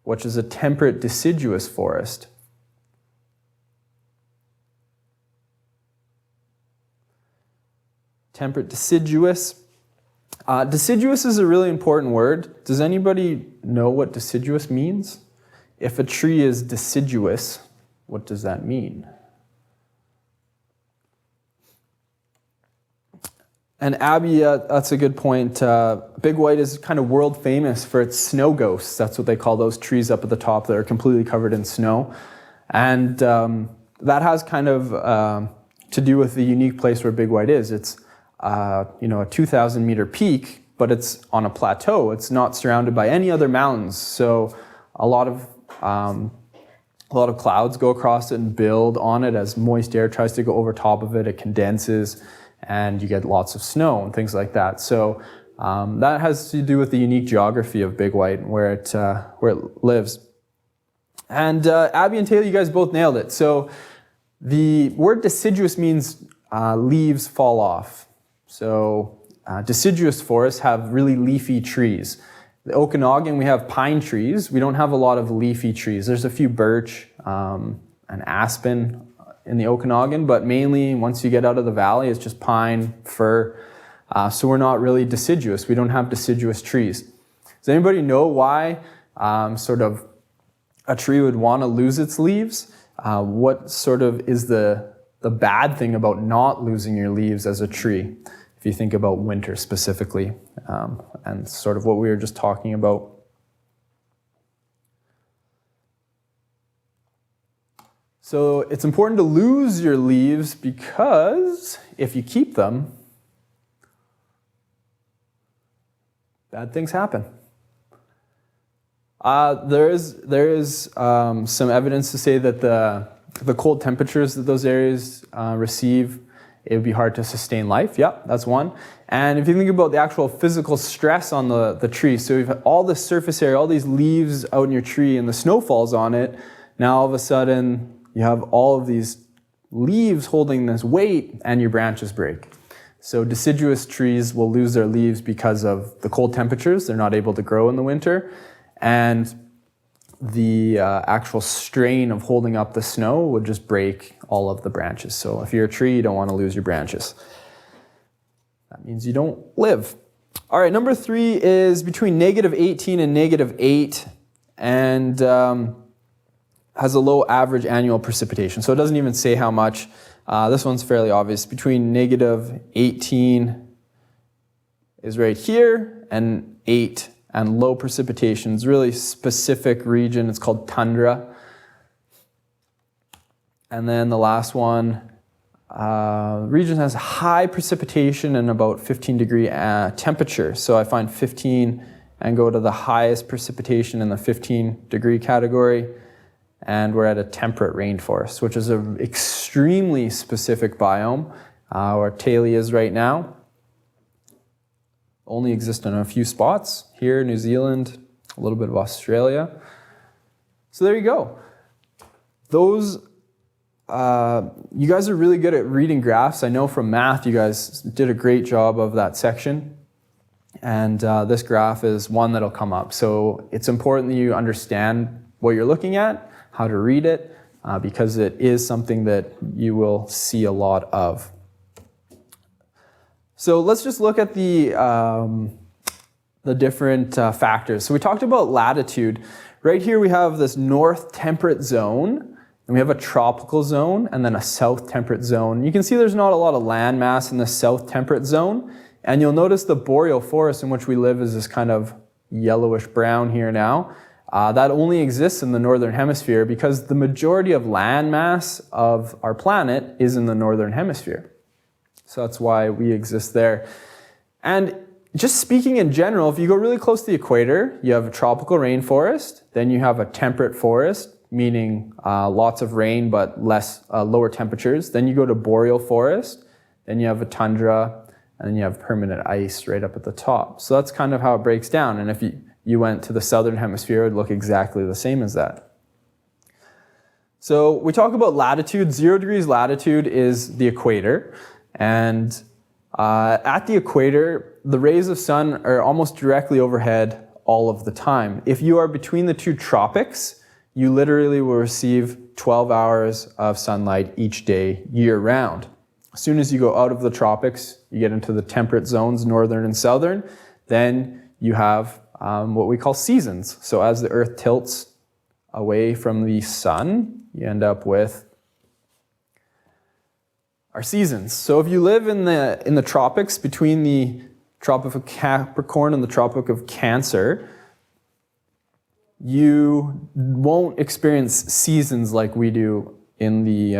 which is a temperate deciduous forest. Temperate deciduous. Deciduous is a really important word. Does anybody know what deciduous means? If a tree is deciduous, what does that mean? And Abby, that's a good point. Big White is kind of world famous for its snow ghosts. That's what they call those trees up at the top that are completely covered in snow. And that has kind of to do with the unique place where Big White is. It's a 2,000 meter peak, but it's on a plateau. It's not surrounded by any other mountains. So a lot of clouds go across it and build on it as moist air tries to go over top of it. It condenses, and you get lots of snow and things like that. So that has to do with the unique geography of Big White and where it lives. And Abby and Taylor, you guys both nailed it. So the word deciduous means leaves fall off. So deciduous forests have really leafy trees. The Okanagan, we have pine trees. We don't have a lot of leafy trees. There's a few birch, and aspen in the Okanagan, but mainly once you get out of the valley, it's just pine, fir. So we're not really deciduous. We don't have deciduous trees. Does anybody know why sort of a tree would want to lose its leaves? What sort of is the bad thing about not losing your leaves as a tree, if you think about winter specifically, and sort of what we were just talking about? So it's important to lose your leaves because if you keep them, bad things happen. There is some evidence to say that the cold temperatures that those areas receive, it would be hard to sustain life. Yeah, that's one. And if you think about the actual physical stress on the tree, so you've all this surface area, all these leaves out in your tree, and the snow falls on it. Now all of a sudden you have all of these leaves holding this weight, and your branches break. So deciduous trees will lose their leaves because of the cold temperatures. They're not able to grow in the winter. And the actual strain of holding up the snow would just break all of the branches. So if you're a tree, you don't want to lose your branches. That means you don't live. All right, number 3 is between -18 and -8, and has a low average annual precipitation. So it doesn't even say how much. This one's fairly obvious. Between -18 is right here, and 8. And low precipitation is really specific region. It's called tundra. And then the last one, region has high precipitation and about 15-degree temperature. So I find 15 and go to the highest precipitation in the 15-degree category. And we're at a temperate rainforest, which is an extremely specific biome, where Taylor is right now. Only exist in a few spots, here, New Zealand, a little bit of Australia. So there you go. Those, you guys are really good at reading graphs. I know from math, you guys did a great job of that section. And this graph is one that'll come up. So it's important that you understand what you're looking at, how to read it, because it is something that you will see a lot of. So let's just look at the different factors. So we talked about latitude. Right here we have this north temperate zone, and we have a tropical zone, and then a south temperate zone. You can see there's not a lot of land mass in the south temperate zone, and you'll notice the boreal forest in which we live is this kind of yellowish brown here now. That only exists in the northern hemisphere because the majority of land mass of our planet is in the northern hemisphere. So that's why we exist there. And just speaking in general, if you go really close to the equator, you have a tropical rainforest, then you have a temperate forest, meaning lots of rain but lower temperatures. Then you go to boreal forest, then you have a tundra, and then you have permanent ice right up at the top. So that's kind of how it breaks down. And if you went to the southern hemisphere, it would look exactly the same as that. So we talk about latitude. 0 degrees latitude is the equator. And at the equator, the rays of sun are almost directly overhead all of the time. If you are between the two tropics, you literally will receive 12 hours of sunlight each day, year round. As soon as you go out of the tropics, you get into the temperate zones, northern and southern, then you have what we call seasons. So as the earth tilts away from the sun, you end up with our seasons. So if you live in the tropics, between the Tropic of Capricorn and the Tropic of Cancer, you won't experience seasons like we do in the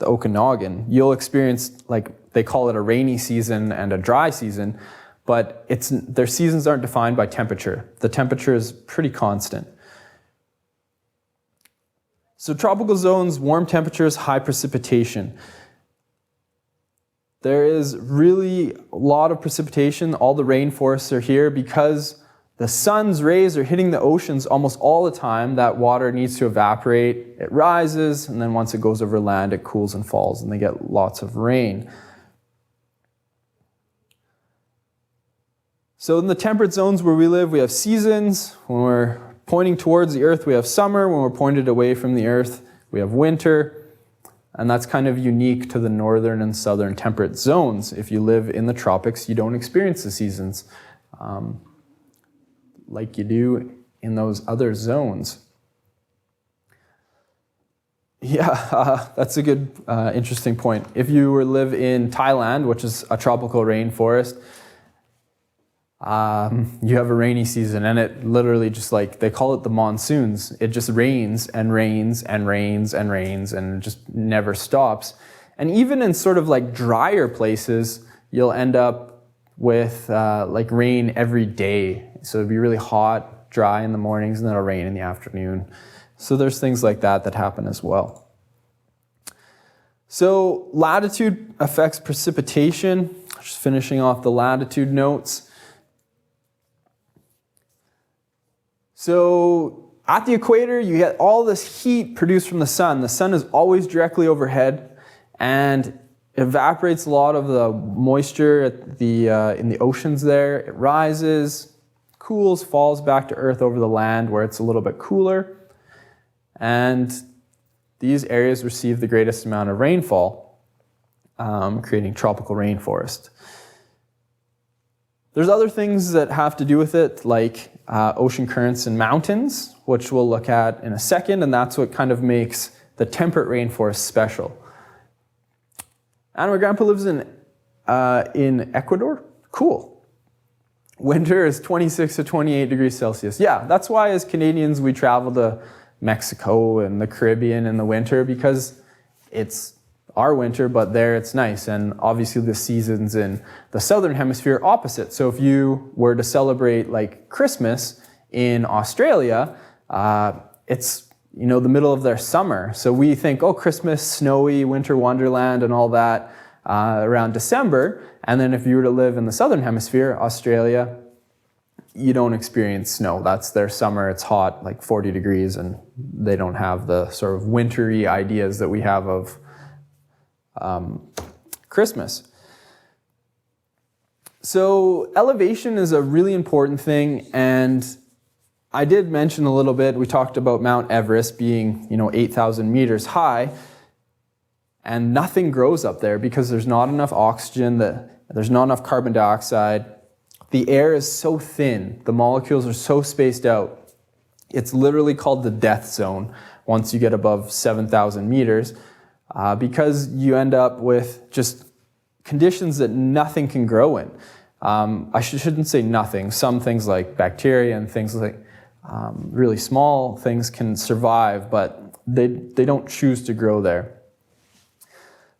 Okanagan. You'll experience, like they call it, a rainy season and a dry season, but their seasons aren't defined by temperature. The temperature is pretty constant. So tropical zones, warm temperatures, high precipitation. There is really a lot of precipitation. All the rainforests are here because the sun's rays are hitting the oceans almost all the time. That water needs to evaporate. It rises, and then once it goes over land, it cools and falls, and they get lots of rain. So in the temperate zones where we live, we have seasons. When we're pointing towards the earth, we have summer. When we're pointed away from the earth, we have winter, and that's kind of unique to the northern and southern temperate zones. If you live in the tropics, you don't experience the seasons like you do in those other zones. Yeah, that's a good, interesting point. If you were to live in Thailand, which is a tropical rainforest, you have a rainy season, and it literally just like, they call it the monsoons. It just rains and rains and rains and rains, and it just never stops. And even in sort of like drier places, you'll end up with like rain every day. So it'd be really hot, dry in the mornings, and then it'll rain in the afternoon. So there's things like that that happen as well. So latitude affects precipitation. Just finishing off the latitude notes. So at the equator, you get all this heat produced from the sun. The sun is always directly overhead and evaporates a lot of the moisture at in the oceans there. It rises, cools, falls back to Earth over the land where it's a little bit cooler. And these areas receive the greatest amount of rainfall, creating tropical rainforest. There's other things that have to do with it, like ocean currents and mountains, which we'll look at in a second, and that's what kind of makes the temperate rainforest special. And my grandpa lives in Ecuador. Cool. Winter is 26 to 28 degrees Celsius. Yeah, that's why as Canadians we travel to Mexico and the Caribbean in the winter, because it's our winter, but there it's nice. And obviously the seasons in the southern hemisphere are opposite. So if you were to celebrate like Christmas in Australia, it's the middle of their summer. So we think, oh, Christmas, snowy, winter wonderland and all that around December. And then if you were to live in the southern hemisphere, Australia, you don't experience snow. That's their summer. It's hot, like 40 degrees, and they don't have the sort of wintry ideas that we have of Christmas. So elevation is a really important thing, and I did mention a little bit, we talked about Mount Everest being 8,000 meters high, and nothing grows up there because there's not enough oxygen, there's not enough carbon dioxide. The air is so thin, the molecules are so spaced out. It's literally called the death zone once you get above 7,000 meters. Because you end up with just conditions that nothing can grow in. I shouldn't say nothing. Some things like bacteria and things like really small things can survive, but they don't choose to grow there.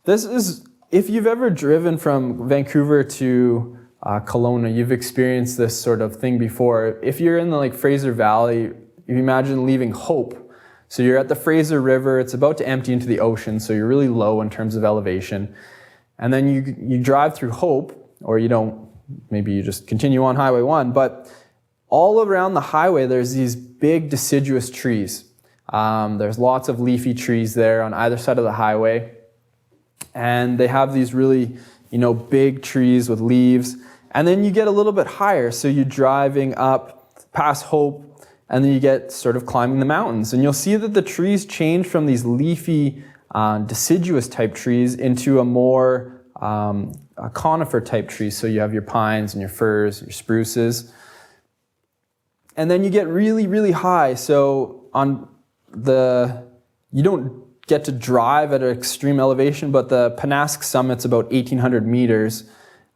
This is, if you've ever driven from Vancouver to Kelowna, you've experienced this sort of thing before. If you're in the Fraser Valley, if you imagine leaving Hope. So you're at the Fraser River, it's about to empty into the ocean, so you're really low in terms of elevation. And then you drive through Hope, or you don't, maybe you just continue on Highway 1, but all around the highway there's these big deciduous trees. There's lots of leafy trees there on either side of the highway. And they have these really, big trees with leaves. And then you get a little bit higher, so you're driving up past Hope, and then you get sort of climbing the mountains. And you'll see that the trees change from these leafy, deciduous type trees into a more a conifer type trees. So you have your pines and your firs, your spruces. And then you get really, really high. So you don't get to drive at an extreme elevation, but the Pennask summit's about 1,800 meters.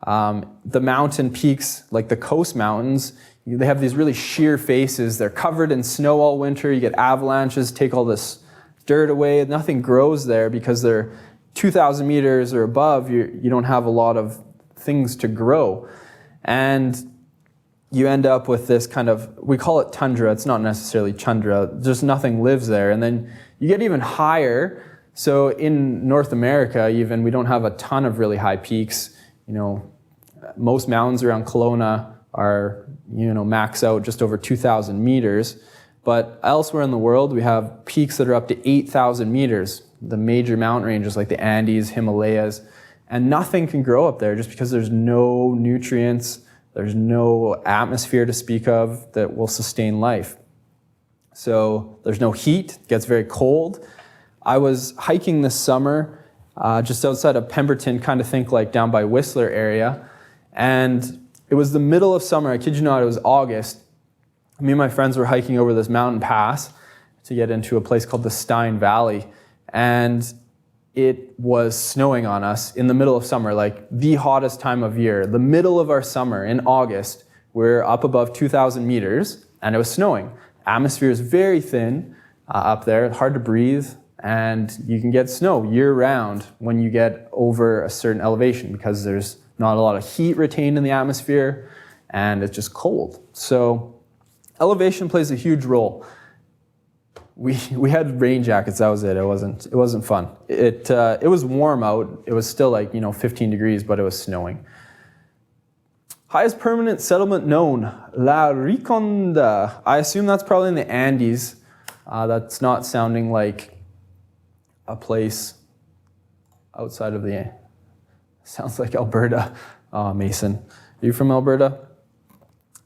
The mountain peaks, like the coast mountains, they have these really sheer faces. They're covered in snow all winter. You get avalanches, take all this dirt away. Nothing grows there because they're 2,000 meters or above. You don't have a lot of things to grow. And you end up with this kind of, we call it tundra. It's not necessarily tundra. Just nothing lives there. And then you get even higher. So in North America, even, we don't have a ton of really high peaks. Most mountains around Kelowna are, max out just over 2,000 meters. But elsewhere in the world, we have peaks that are up to 8,000 meters. The major mountain ranges like the Andes, Himalayas, and nothing can grow up there just because there's no nutrients, there's no atmosphere to speak of that will sustain life. So there's no heat, it gets very cold. I was hiking this summer just outside of Pemberton, kind of think like down by Whistler area. And it was the middle of summer. I kid you not, it was August. Me and my friends were hiking over this mountain pass to get into a place called the Stein Valley. And it was snowing on us in the middle of summer, like the hottest time of year. The middle of our summer in August, we're up above 2,000 meters and it was snowing. Atmosphere is very thin up there, hard to breathe, and you can get snow year round when you get over a certain elevation because there's not a lot of heat retained in the atmosphere and it's just cold. So elevation plays a huge role. We had rain jackets, that was it. It wasn't fun. It was warm out. It was still like 15 degrees, but it was snowing. Highest permanent settlement known, La Riconda. I assume that's probably in the Andes. That's not sounding like a place outside of the. Sounds like Alberta. Oh, Mason, are you from Alberta?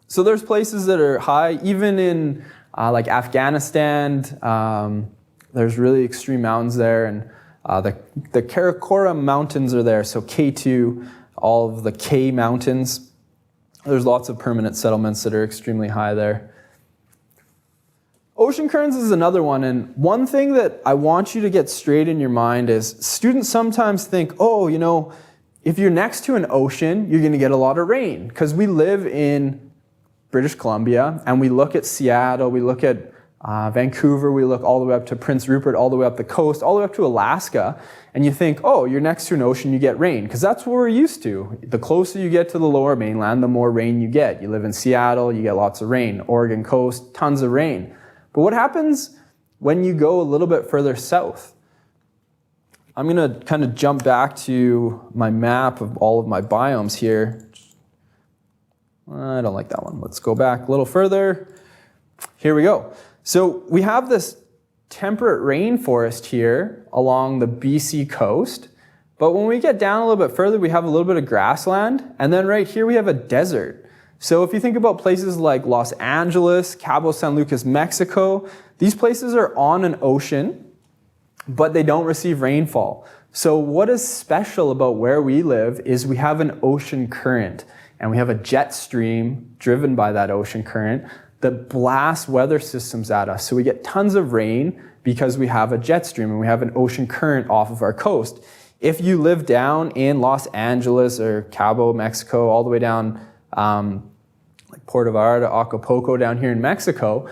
So there's places that are high, even in like Afghanistan. There's really extreme mountains there, and the Karakoram Mountains are there. So K2, all of the K mountains. There's lots of permanent settlements that are extremely high there. Ocean currents is another one, and one thing that I want you to get straight in your mind is students sometimes think, oh, if you're next to an ocean, you're going to get a lot of rain, because we live in British Columbia, and we look at Seattle, we look at Vancouver, we look all the way up to Prince Rupert, all the way up the coast, all the way up to Alaska, and you think, oh, you're next to an ocean, you get rain, because that's what we're used to. The closer you get to the lower mainland, the more rain you get. You live in Seattle, you get lots of rain. Oregon coast, tons of rain. But what happens when you go a little bit further south? I'm going to kind of jump back to my map of all of my biomes here. I don't like that one. Let's go back a little further. Here we go. So we have this temperate rainforest here along the BC coast. But when we get down a little bit further, we have a little bit of grassland. And then right here, we have a desert. So if you think about places like Los Angeles, Cabo San Lucas, Mexico, these places are on an ocean, but they don't receive rainfall. So what is special about where we live is we have an ocean current, and we have a jet stream driven by that ocean current that blasts weather systems at us. So we get tons of rain because we have a jet stream and we have an ocean current off of our coast. If you live down in Los Angeles or Cabo, Mexico, all the way down like Puerto Vallarta, Acapulco down here in Mexico,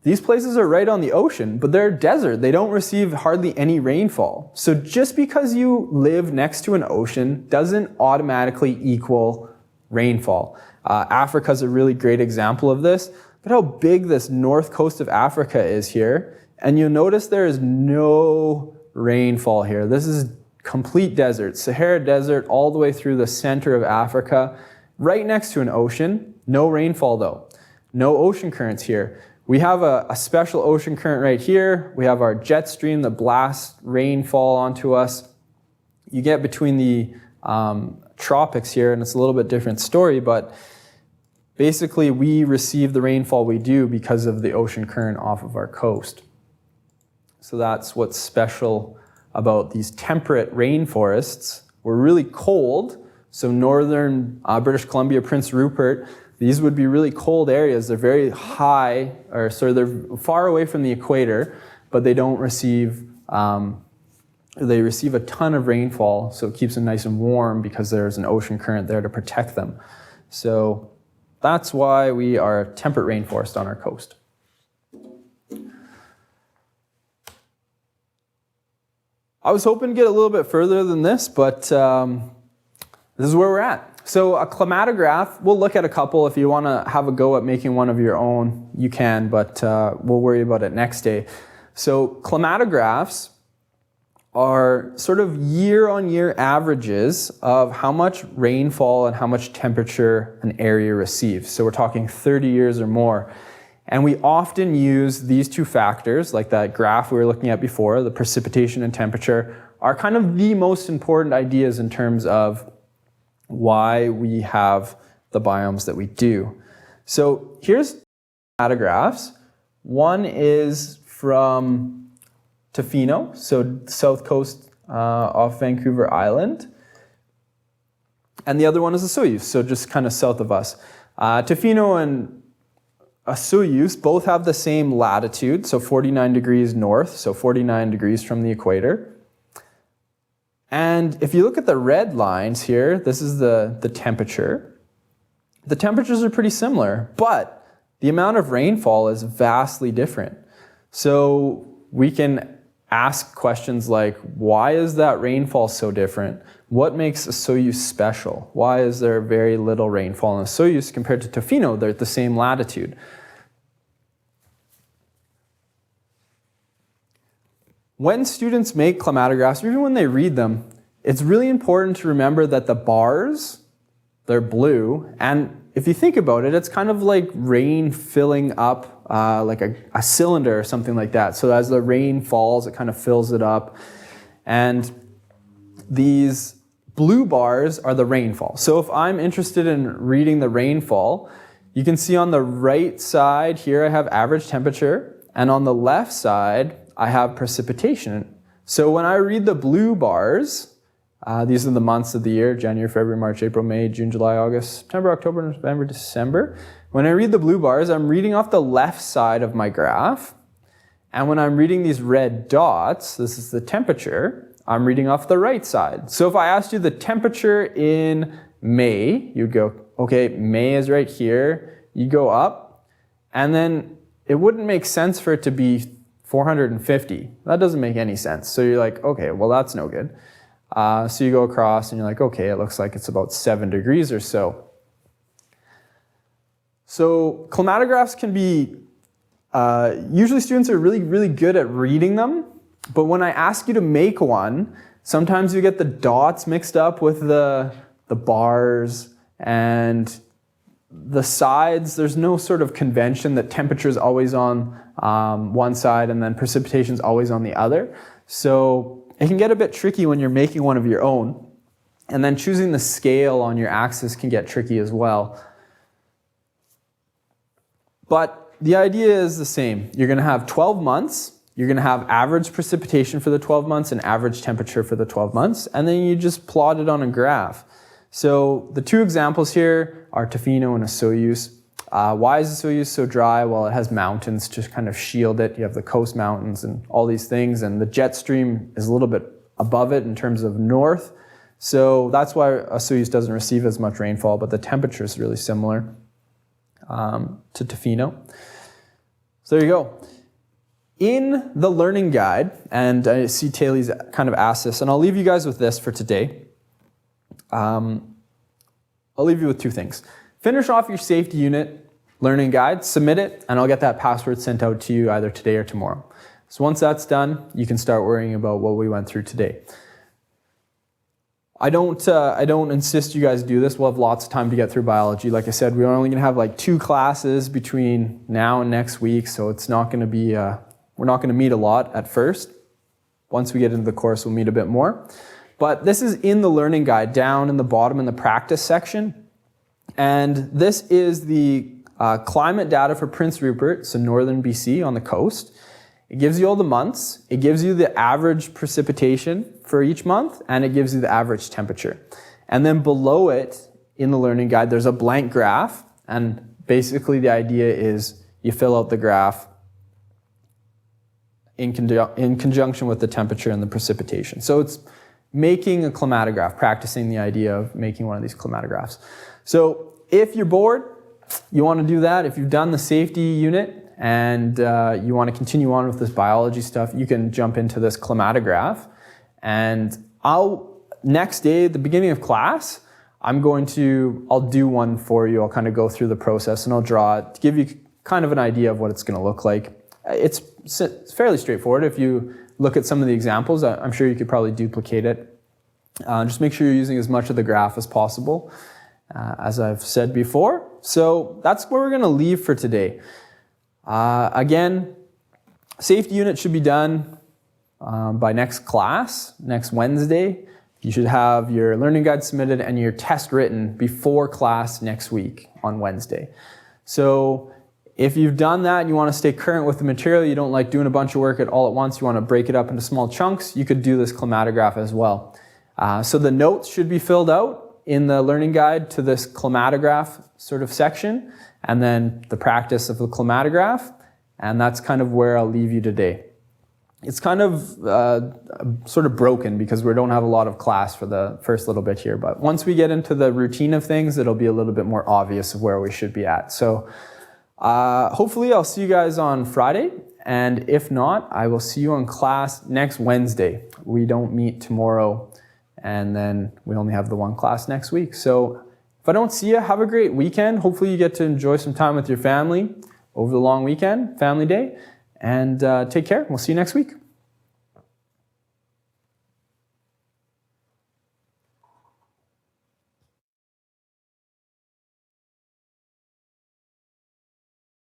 these places are right on the ocean, but they're desert. They don't receive hardly any rainfall. So just because you live next to an ocean doesn't automatically equal rainfall. Africa's a really great example of this. Look at how big this north coast of Africa is here. And you'll notice there is no rainfall here. This is complete desert, Sahara Desert all the way through the center of Africa. Right next to an ocean, no rainfall though. No ocean currents here. We have a special ocean current right here. We have our jet stream that blasts rainfall onto us. You get between the tropics here, and it's a little bit different story, but basically we receive the rainfall we do because of the ocean current off of our coast. So that's what's special about these temperate rainforests. We're really cold. So northern British Columbia, Prince Rupert, these would be really cold areas. They're very high, they're far away from the equator, but they don't receive, they receive a ton of rainfall, so it keeps them nice and warm because there's an ocean current there to protect them. So that's why we are a temperate rainforest on our coast. I was hoping to get a little bit further than this, but this is where we're at. So a climatograph, we'll look at a couple. If you want to have a go at making one of your own, you can, but we'll worry about it next day. So climatographs are sort of year-on-year averages of how much rainfall and how much temperature an area receives. So we're talking 30 years or more. And we often use these two factors, like that graph we were looking at before, the precipitation and temperature, are kind of the most important ideas in terms of why we have the biomes that we do. So here's data graphs. One is from Tofino, so south coast off Vancouver Island. And the other one is Osoyoos, so just kind of south of us. Tofino and Osoyoos both have the same latitude, so 49 degrees north, so 49 degrees from the equator. And if you look at the red lines here, this is the temperature. The temperatures are pretty similar, but the amount of rainfall is vastly different. So we can ask questions like, why is that rainfall so different? What makes Osoyoos special? Why is there very little rainfall in Osoyoos compared to Tofino? They're at the same latitude. When students make climatographs, or even when they read them, it's really important to remember that the bars, they're blue, and if you think about it, it's kind of like rain filling up like a cylinder or something like that. So as the rain falls, it kind of fills it up. And these blue bars are the rainfall. So if I'm interested in reading the rainfall, you can see on the right side here I have average temperature, and on the left side I have precipitation. So when I read the blue bars, these are the months of the year: January, February, March, April, May, June, July, August, September, October, November, December. When I read the blue bars, I'm reading off the left side of my graph. And when I'm reading these red dots, this is the temperature, I'm reading off the right side. So if I asked you the temperature in May, you'd go, okay, May is right here. You go up, and then it wouldn't make sense for it to be 450. That doesn't make any sense. So you're like, okay, well, that's no good. So you go across and you're like, okay, it looks like it's about 7 degrees or so. So climatographs can be, usually students are really, really good at reading them, but when I ask you to make one, sometimes you get the dots mixed up with the bars and the sides. There's no sort of convention that temperature is always on one side and then precipitation is always on the other. So it can get a bit tricky when you're making one of your own. And then choosing the scale on your axis can get tricky as well. But the idea is the same. You're going to have 12 months. You're going to have average precipitation for the 12 months and average temperature for the 12 months. And then you just plot it on a graph. So the two examples here are Tofino and Osoyoos. Why is Osoyoos so dry? Well, it has mountains to kind of shield it. You have the coast mountains and all these things, and the jet stream is a little bit above it in terms of north. So that's why Osoyoos doesn't receive as much rainfall, but the temperature is really similar to Tofino. So there you go. In the learning guide, and I see Taylor's kind of asked this, and I'll leave you guys with this for today. I'll leave you with two things. Finish off your safety unit learning guide, submit it, and I'll get that password sent out to you either today or tomorrow. So once that's done, you can start worrying about what we went through today. I don't insist you guys do this. We'll have lots of time to get through biology. Like I said, we're only going to have like 2 classes between now and next week, so it's not going to be, we're not going to meet a lot at first. Once we get into the course, we'll meet a bit more. But this is in the learning guide down in the bottom in the practice section. And this is the climate data for Prince Rupert, so northern BC on the coast. It gives you all the months, it gives you the average precipitation for each month, and it gives you the average temperature. And then below it, in the learning guide, there's a blank graph, and basically the idea is you fill out the graph in conjunction with the temperature and the precipitation. So it's making a climatograph, practicing the idea of making one of these climatographs. So if you're bored, you want to do that. If you've done the safety unit and you want to continue on with this biology stuff, you can jump into this climatograph. And next day, at the beginning of class, I'll do one for you. I'll kind of go through the process and I'll draw it to give you kind of an idea of what it's going to look like. It's fairly straightforward. If you look at some of the examples, I'm sure you could probably duplicate it. Just make sure you're using as much of the graph as possible, as I've said before. So that's where we're going to leave for today. Again, safety unit should be done by next class, next Wednesday. You should have your learning guide submitted and your test written before class next week on Wednesday. So If you've done that and you want to stay current with the material, you don't like doing a bunch of work all at once, you want to break it up into small chunks, you could do this climatograph as well. So the notes should be filled out in the learning guide to this climatograph sort of section, and then the practice of the climatograph, and that's kind of where I'll leave you today. It's kind of sort of broken because we don't have a lot of class for the first little bit here, but once we get into the routine of things, it'll be a little bit more obvious of where we should be at. So hopefully I'll see you guys on Friday, and if not, I will see you in class next Wednesday. We don't meet tomorrow, and then we only have the one class next week. So if I don't see you, have a great weekend. Hopefully you get to enjoy some time with your family over the long weekend, family day, and take care. We'll see you next week.